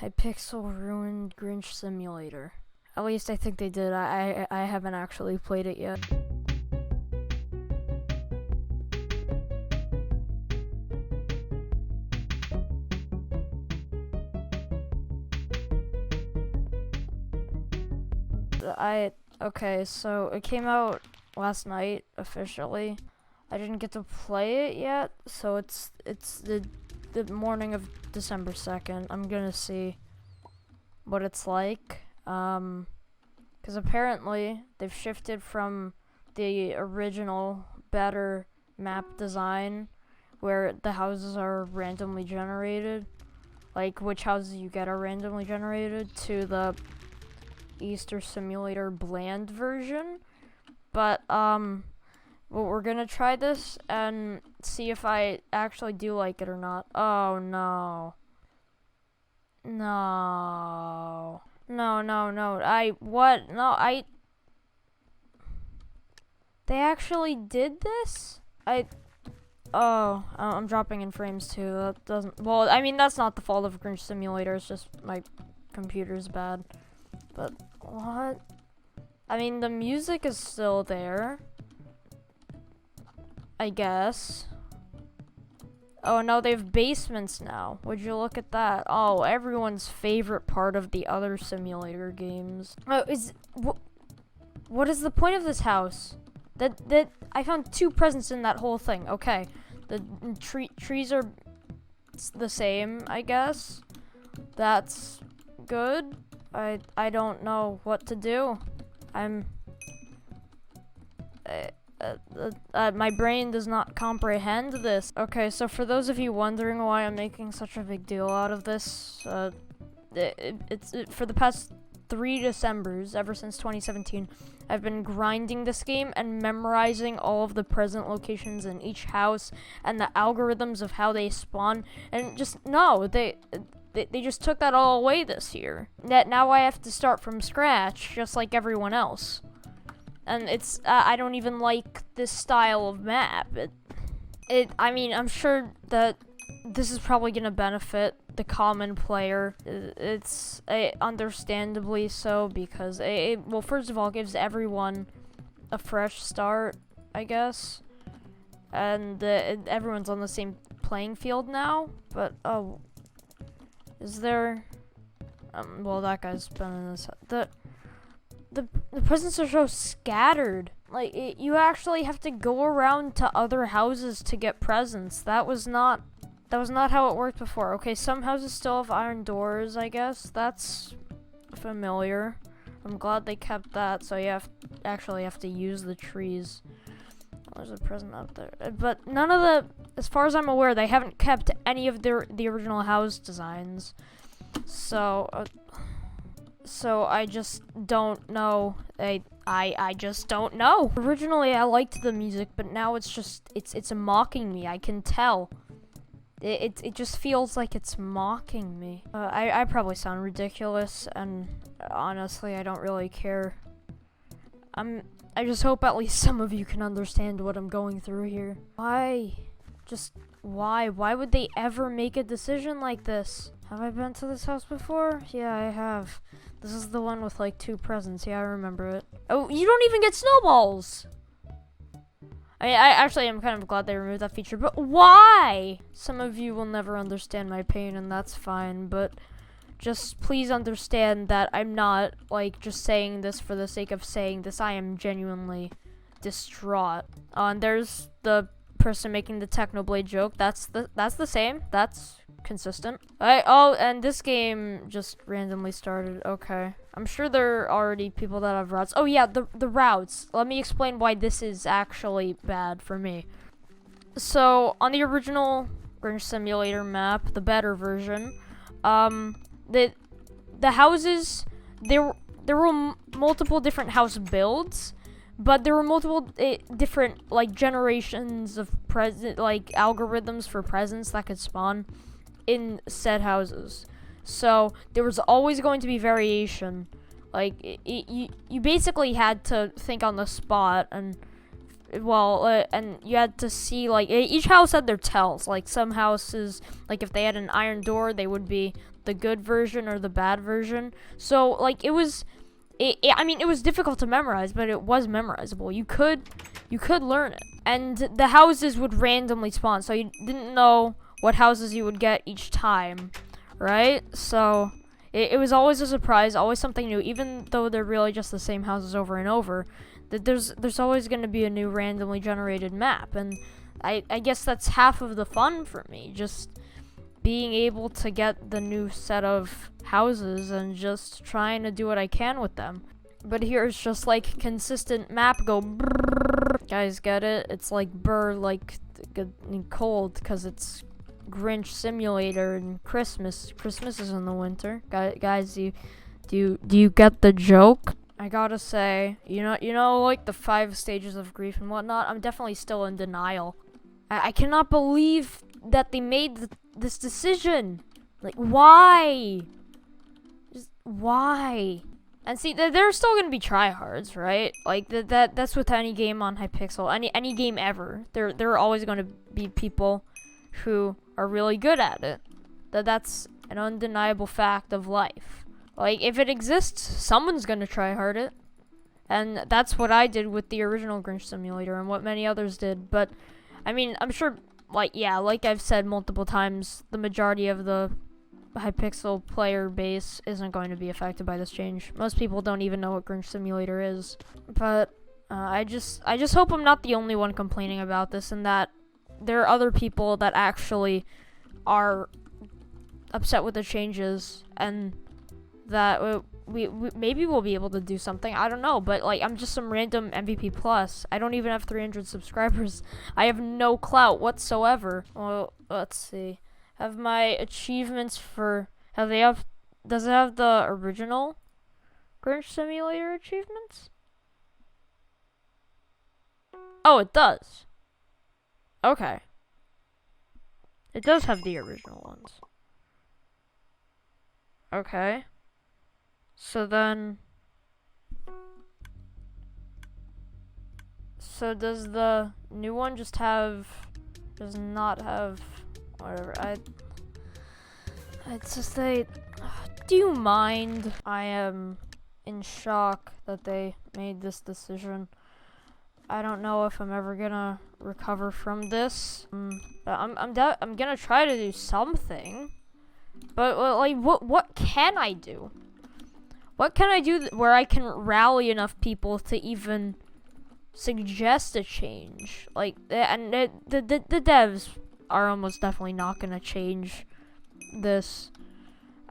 Hypixel ruined Grinch Simulator. At least I think they did. I haven't actually played it yet. Okay, so it came out last night officially. I didn't get to play it yet, so it's the morning of December 2nd. I'm gonna see what it's like, because apparently they've shifted from the original better map design where the houses are randomly generated, like which houses you get are randomly generated, to the Easter Simulator bland version. But well, we're gonna try this and see if I actually do like it or not. Oh no. No. They actually did this? I'm dropping in frames too. That doesn't, well, I mean, that's not the fault of Grinch Simulator, it's just my computer's bad. But what? I mean, the music is still there, I guess. Oh no, they have basements now. Would you look at that? Oh, everyone's favorite part of the other simulator games. Oh, what is the point of this house? That I found 2 presents in that whole thing. Okay, the trees are the same, I guess. That's good. I don't know what to do. My brain does not comprehend this. Okay, so for those of you wondering why I'm making such a big deal out of this, it's for the past 3 Decembers, ever since 2017, I've been grinding this game and memorizing all of the present locations in each house and the algorithms of how they spawn, and just, no, they just took that all away this year. That now I have to start from scratch, just like everyone else. And it's, I don't even like this style of map. I mean, I'm sure that this is probably gonna benefit the common player. It's understandably so, because well, first of all, it gives everyone a fresh start, I guess. And everyone's on the same playing field now. But, oh, is there, well, that guy's been in this, the presents are so scattered. Like, you actually have to go around to other houses to get presents. That was not how it worked before. Okay, some houses still have iron doors, I guess. That's familiar. I'm glad they kept that, so you actually have to use the trees. Oh, there's a present out there. But none of the, as far as I'm aware, they haven't kept any of the original house designs. So I just don't know. I just don't know. Originally, I liked the music, but now it's mocking me. I can tell. It just feels like it's mocking me. I probably sound ridiculous, and honestly, I don't really care. I just hope at least some of you can understand what I'm going through here. Why? Just why? Why would they ever make a decision like this? Have I been to this house before? Yeah, I have. This is the one with like 2 presents. Yeah, I remember it. Oh, you don't even get snowballs! I mean, I am kind of glad they removed that feature, but why? Some of you will never understand my pain, and that's fine, but just please understand that I'm not, like, just saying this for the sake of saying this. I am genuinely distraught. And there's the person making the Technoblade joke. That's the same. That's consistent. And this game just randomly started. Okay. I'm sure there are already people that have routes. Oh yeah, the routes. Let me explain why this is actually bad for me. So, on the original Grinch Simulator map, the better version, the houses, there were multiple different house builds, but there were multiple different, like, generations of like algorithms for presents that could spawn in said houses. So there was always going to be variation. Like, you basically had to think on the spot and and you had to see, like, each house had their tells. Like, some houses, like, if they had an iron door, they would be the good version or the bad version. So, like, it was difficult to memorize, but it was memorizable. You could learn it. And the houses would randomly spawn, so you didn't know what houses you would get each time, right? So, it was always a surprise, always something new, even though they're really just the same houses over and over. That there's always going to be a new randomly generated map, and I guess that's half of the fun for me, just being able to get the new set of houses and just trying to do what I can with them. But here it's just like consistent map go brrr. Guys, get it? It's like like cold because it's Grinch Simulator and Christmas. Christmas is in the winter. Guys, do you get the joke? I gotta say, you know, like the 5 stages of grief and whatnot, I'm definitely still in denial. I cannot believe that they made this decision. Like, why? Just why? And see, there are still gonna be tryhards, right? Like that's with any game on Hypixel, any game ever. There are always gonna be people who are really good at it. That's an undeniable fact of life. Like, if it exists, someone's gonna try hard it. And that's what I did with the original Grinch Simulator and what many others did. But, I mean, I'm sure, like I've said multiple times, the majority of the Hypixel player base isn't going to be affected by this change. Most people don't even know what Grinch Simulator is. But, I just hope I'm not the only one complaining about this, and that there are other people that actually are upset with the changes, and that we maybe we'll be able to do something. I don't know, but like, I'm just some random MVP plus. I don't even have 300 subscribers. I have no clout whatsoever. Well, let's see. Have my achievements for does it have the original Grinch Simulator achievements? Oh, it does. Okay. It does have the original ones. Okay. So then... So does the new one just have... Does not have... Whatever, it's just do you mind? I am in shock that they made this decision. I don't know if I'm ever gonna recover from this. But I'm gonna try to do something. But like, what can I do? What can I do where I can rally enough people to even suggest a change? Like, and the devs are almost definitely not gonna change this.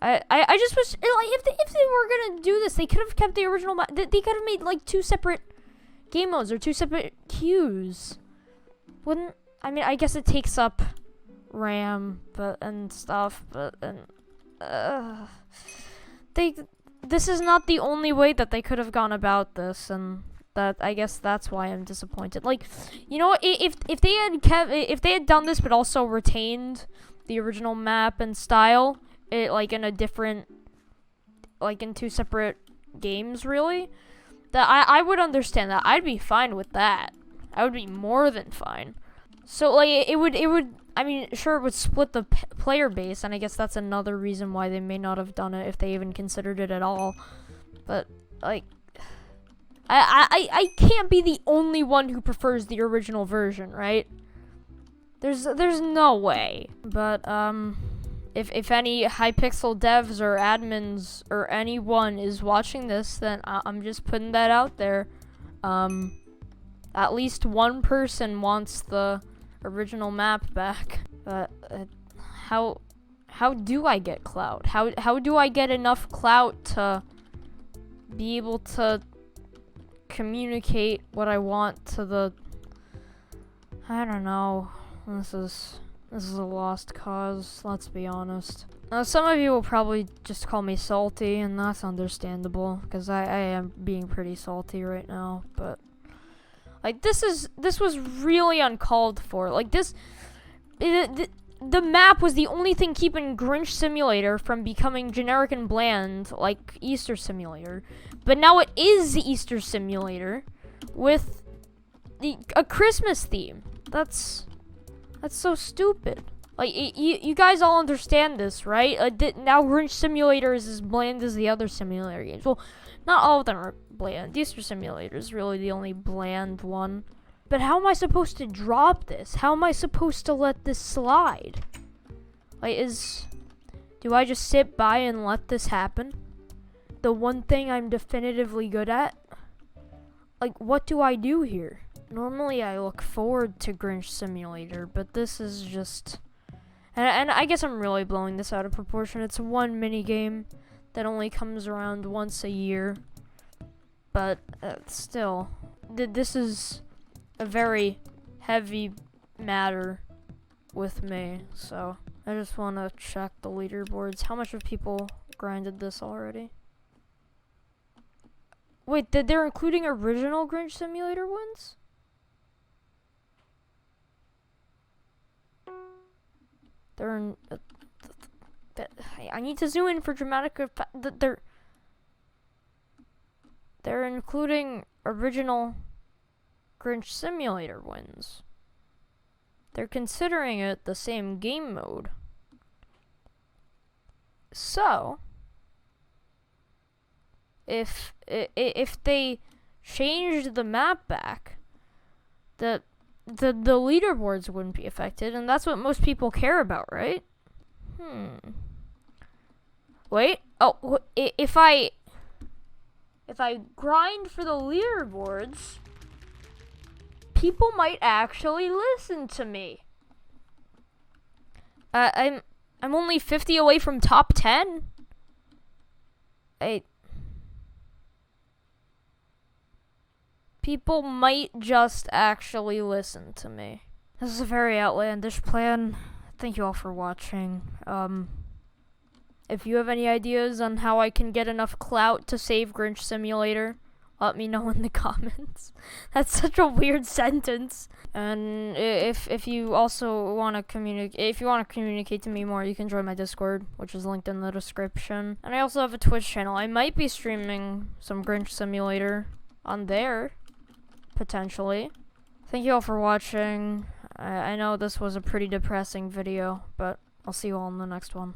I just wish, like, if they were gonna do this, they could have kept the original. They could have made like 2 separate game modes or 2 separate queues. Wouldn't, I mean, I guess it takes up RAM, and stuff, but this is not the only way that they could have gone about this, and that, I guess that's why I'm disappointed. Like, you know, if they had done this but also retained the original map and style, like in a different, like in 2 separate games, really, that I would understand that. I'd be fine with that. I would be more than fine. So like, it would. I mean, sure, it would split the player base, and I guess that's another reason why they may not have done it if they even considered it at all. But like, I can't be the only one who prefers the original version, right? There's no way. But if any Hypixel devs or admins or anyone is watching this, then I'm just putting that out there. At least one person wants the original map back. But how do I get clout? How do I get enough clout to be able to communicate what I want to the... I don't know. This is a lost cause, let's be honest. Now, some of you will probably just call me salty, and that's understandable, because I am being pretty salty right now, but like, this was really uncalled for. Like, the map was the only thing keeping Grinch Simulator from becoming generic and bland like Easter Simulator. But now it is Easter Simulator with a Christmas theme. That's so stupid. Like, you guys all understand this, right? Now Grinch Simulator is as bland as the other simulator games. Well, not all of them are bland. Easter Simulator is really the only bland one. But how am I supposed to drop this? How am I supposed to let this slide? Like, do I just sit by and let this happen? The one thing I'm definitively good at? Like, what do I do here? Normally I look forward to Grinch Simulator, but this is just... And I guess I'm really blowing this out of proportion. It's one minigame that only comes around once a year. But still, this is a very heavy matter with me. So I just want to check the leaderboards. How much have people grinded this already? Wait, they're including original Grinch Simulator ones? They're in, I need to zoom in for dramatic effect. They're including original Grinch Simulator wins. They're considering it the same game mode. So, if they changed the map back, the leaderboards wouldn't be affected, and that's what most people care about, right? Wait. Oh, if I grind for the leaderboards, people might actually listen to me. I'm only 50 away from top 10. People might just actually listen to me. This is a very outlandish plan. Thank you all for watching. If you have any ideas on how I can get enough clout to save Grinch Simulator, let me know in the comments. That's such a weird sentence. And if you also want to communicate to me more, you can join my Discord, which is linked in the description. And I also have a Twitch channel. I might be streaming some Grinch Simulator on there, potentially. Thank you all for watching. I know this was a pretty depressing video, but I'll see you all in the next one.